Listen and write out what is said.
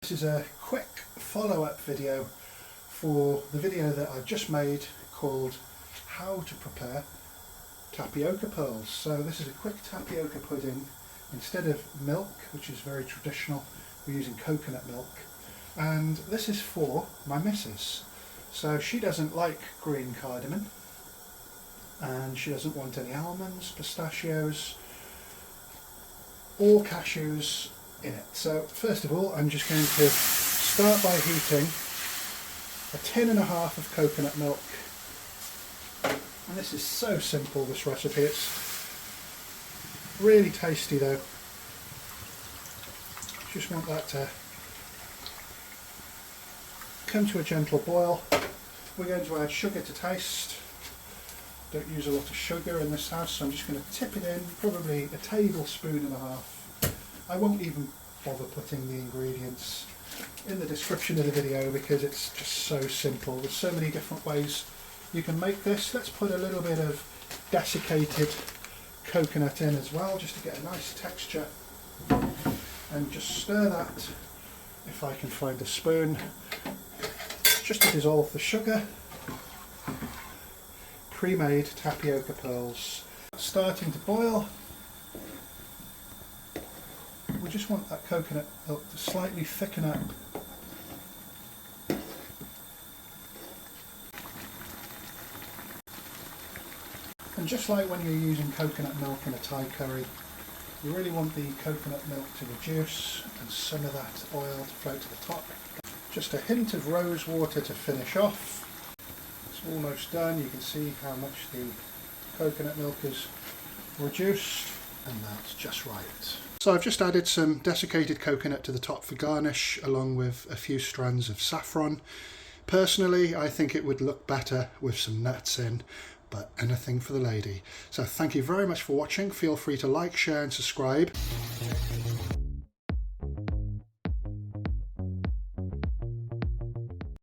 This is a quick follow-up video for the video that I've just made called How to Prepare Tapioca Pearls. So this is a quick tapioca pudding. Instead of milk, which is very traditional, we're using coconut milk. And this is for my missus. So she doesn't like green cardamon, and she doesn't want any almonds, pistachios or cashews in it. So first of all, I'm just going to start by heating a tin and a half of coconut milk. And this is so simple, this recipe. It's really tasty though. Just want that to come to a gentle boil. We're going to add sugar to taste. Don't use a lot of sugar in this house, so I'm just going to tip it in, probably a tablespoon and a half. I won't even bother putting the ingredients in the description of the video because it's just so simple. There's so many different ways you can make this. Let's put a little bit of desiccated coconut in as well, just to get a nice texture, and just stir that, if I can find a spoon, just to dissolve the sugar. Pre-made tapioca pearls starting to boil. We just want that coconut milk to slightly thicken up. And just like when you're using coconut milk in a Thai curry, you really want the coconut milk to reduce and some of that oil to float to the top. Just a hint of rose water to finish off. It's almost done. You can see how much the coconut milk is reduced, and that's just right. So I've just added some desiccated coconut to the top for garnish, along with a few strands of saffron. Personally, I think it would look better with some nuts in, but anything for the lady. So thank you very much for watching. Feel free to like, share and subscribe.